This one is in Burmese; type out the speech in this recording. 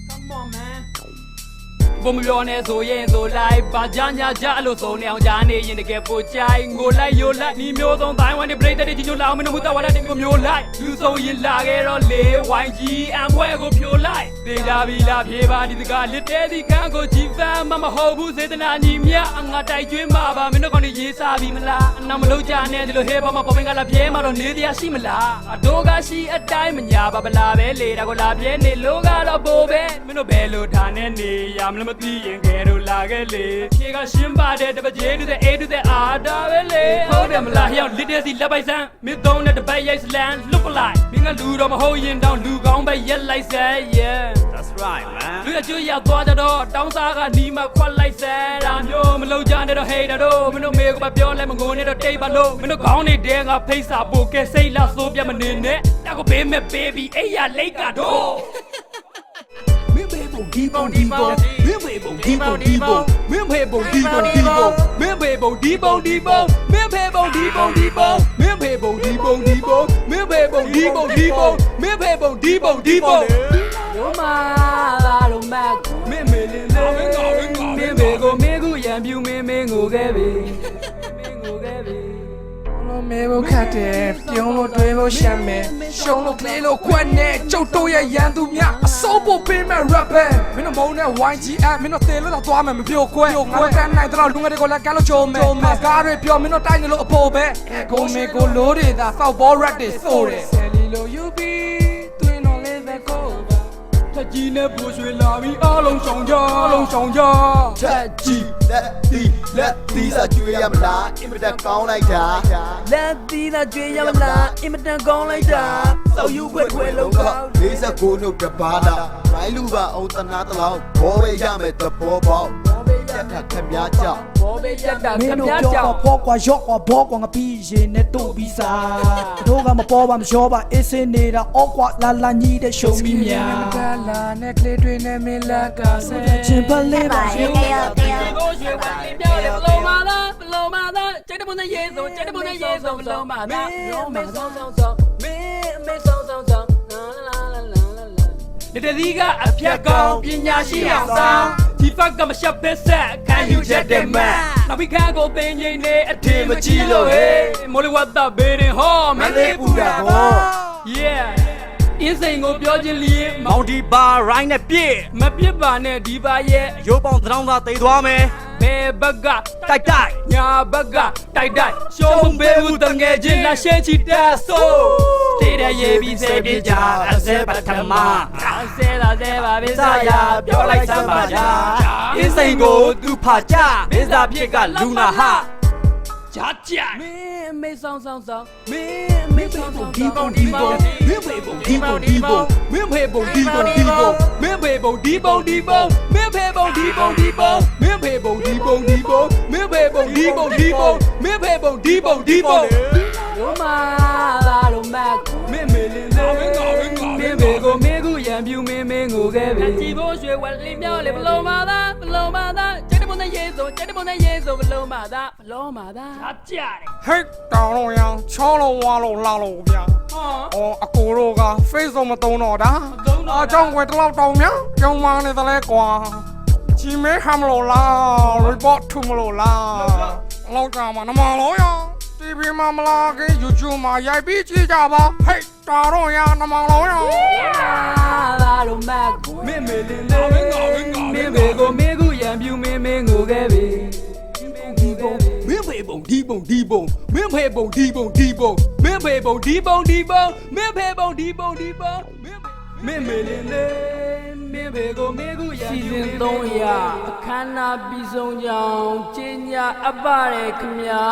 Come on man ဘုံပြောနေဆိုရင်ဆိုလိုက်ဘာကြညာကြလို့စုံနေအောင်ကြားနေရင်တကယ်ပိုကြိုင်ငိုလိုက်ရိုလိုက်နီးမျိုးစုံတိုင်းဝမ်တွေပြိတ္တတွေကြီးညိုလာအောင်မနှမှုတဝါလာတဲ့မျိုးလိုက်လူဆုံးရင်လာခဲ့တော့လေ YGM ဘွဲကိုဖြိုလိုက်ဒေတာဗီလာပြေပါဒီတကလစ်တဲဒီကန်းကိုကြည်ဖမ်းမဟုတ်ဘူးစေတနာညီမြအငါတိုက်ကျွေးမှာပါမင်းတို့ကောင်တွေရေးစားပြီမလားအနောက်မလို့ကြနဲ့ဒီလိုဟဲပေါ်မှာပေါ်ပင်ကလာပြဲမှာတော့နေတရားရှိမလားအတော့ကရှိအတိုင်းမညာပါဗလားပဲလေဒါကိုလာပြဲနေလို့ကတော့ပိုပဲမင်းတို့ဘယ်လိုထားနေနေရမလို့မသိရင်ကဲတို့လာခဲ့လေဖြေကရှင်းပါတယ်တပကြေးတူတဲ့အေးတူတဲ့အာတာပဲလေဟုတ်တယ်မလားဟျောက်လစ်တဲ့စီလက်ပိုက်ဆန်းမင်းသုံးတဲ့တပတ်ရိုက်စလန်လွတ်ပလိုက်မင်းကလူတော့မဟုတ်ရင်တောင်းလူကောင်းပဲရက်လိုက်စဲ yeah that's right man လူအကျိုးရောက်သွားတော့တောင်းစားကနီးမခွက်လိုက်စဲဒါမျိုးမလုံးကြတဲ့တော့ hater တို့မင်းတို့မေကိုမပြောလဲမငိုနဲ့တော့တိတ်ပါလို့မင်းတို့ခေါင်းနေတဲ့ငါဖိတ်စာပို့ကဲစိတ်လာစိုးပြမနေနဲ့တက်ကိုဘေးမဲ့ baby အေးရလိတ်ကတော့မင်းဘေးပုံဒီပုံဒီပုံမင်းဘေးပုံဒီပုံဒီပုံမင်းဘေးပုံဒီပုံဒီပုံမင်းဘေးပုံဒီပုံဒီပုံမင်းဘေးပုံဒီပုံဒီပုံမင်းဘေးပုံဒီပုံဒီပုံမင်းဘေးပုံဒီပုံဒီပုံမင်းဘေးပုံဒီပုံဒီပုံရိုးမာလာလို့မတ်မင်းမေလင်းလေးမင်းဘေးကိုမင်းကူရံပြူမင်းငိုခဲ့ပြီမင်းငိုခဲ့ပြီမေဘခတ်တယ်ပြုံးလို့တွေးလို့ရှမ်းမယ်ရှုံးလို့ကလေးလို့ခွက်နဲ့ကျုပ်တို့ရဲ့ရန်သူများအစိုးဖို့ပေးမဲ့ rapper မင်းတို့မုန်းတဲ့ YGM မင်းတို့သေလို့တော့သွားမယ်မပြိုကွဲငါတန်းနိုင်တော့လူငယ်တွေကိုလည်းကမ်းလို့ချုံမယ်ကားတွေပြောမင်းတို့တိုက်နေလို့အဖို့ပဲကိုမေကိုလိုးတွေသာစောက်ဘော rap တွေစိုးတယ်ဆယ်လီလို့ you be တွင်တော့လေးပဲကိုထက်ကြီးနဲ့ပူရွှေလာပြီးအားလုံးဆောင်ကြထက်ကြီးလက်သီးစာကျွေးရမလားအင်မတန်ကောင်းလိုက်တာလက်သီးစာကျွေးရမလားအင်မတန်ကောင်းလိုက်တာစောက်ယူခွဲလုံးကောင်း49နှုတ်တပါးလားရိုင်းလူပါအောင်တနာတလောင်းဘောပဲရမယ်တဘောပေါက်ရက်တာခက်များကြောက်ဘောပဲရက်တာခက်များကြောက်ဖောကွာရော့ကွာဘောကွာငါပြီးရင်နဲ့တို့ပြီးစားတို့ကမပေါ်ပါမလျှောပါအေးစင်းနေတာအော့ကွာလာညီးတဲ့ရှုံးပြီးများကလာနဲ့ကလေးတွေနဲ့မင်းလာကဆဲချင်းပလေးပါရှင်ကိုရွှေဝါလင်းပြောတယ်ဘလုံးမာသားကျတဲ့ပုံနဲ့ရေးစုံဘလုံးမာသားမေဆောင်မင်းဆောင်လာတဲ့ဒီကအဖြတ်ကောင်းပညာရှိအောင်ဆောင်ဒီဖက်ကမရှက်ပဲဆက်ခံယူချက်တဲ့မန်နောက်ပြီးခါကိုပင်ငိမ့်နေအထင်မကြီးလို့ဟေးမိုးလေဝတ်တာဘေးရင်ဟောမလေးပူတာဟော yeah အင်းစိန်ကိုပြောချင်းလျင်မောင်ဒီဘာရိုင်းနဲ့ပြည့်မပြစ်ပါနဲ့ဒီပါရဲ့ရိုးပေါင်းသံတော်သားတိတ်သွားမယ်ဘယ်ဘက်ကတိုက်ညာဘက်ကတိုက်ရှုံးပေးဘူးတငယ်ချင်းလာရှဲချီတက်ဆိုးတေးတဲ့ရေးပြီးစေပြကြအစဲပထမအစဲလာစဲပါမင်းစားရပြောလိုက်စမ်းပါကြာအင်းစိန်ကိုသူဖာကြမင်းစားဖြစ်ကလူနာဟကြမင်းမေဆောင်မင်းမေဆောင်ဒီပုံမင်းဖေပုံဒီပုံမင်းဖေပုံဒီပုံမင်းဖေပုံဒီပုံမင်းဖေပုံဒီပုံမင်းဖေပုံဒီပုံမင်းဖေပုံဒီပုံမင်းဖေပုံဒီပုံရိုးမာလာလို့မတ်မင်းမေလင်းလေးမင်းဖေကိုမင်းကူရံပြူမင်းငိုခဲ့ပြီကြည်ဖို့ရွှေဝက်လင်းပြောလေဘလုံးမာသားကျတဲ့ပုံနဲ့ရေးစုံဘလုံးမာသားကြတယ်ဟိတ်တောင်းလို့ရအောင်ချောလို့ဝါလို့လာလို့ဗျာအော်အကိုတို့က Facebook မသုံးတော့တာအကြောင်းွယ်တလောက်တောင်းများကျောင်းမနေတယ်လဲကွာချီမဲဟမ်လို့လား report ထုမလို့လားလောက်ကြမှာနမလို့ရ TV မှာမလားက YouTube မှာရိုက်ပြီးကြည့်ကြပါဟိတ်တာတော့ရနမလို့ရလာလို့မတ်မင်းမေလင်းလေးမင်းဘေကိုမင်းကူရံပြူမင်းငိုခဲ့ပြီမင်းဖေပုံဒီပုံမင်းဖေပုံဒီပုံမင်းဖေပုံဒီပုံမင်းဖေပုံဒီပုံမင်းမေလင်းလေးမင်းဖေကိုမင်းကူရံပြူမင်း300အခမ်းအနားပြီးဆုံးကြောင်းကျင်းညာအပ်ပါတယ်ခင်ဗျာ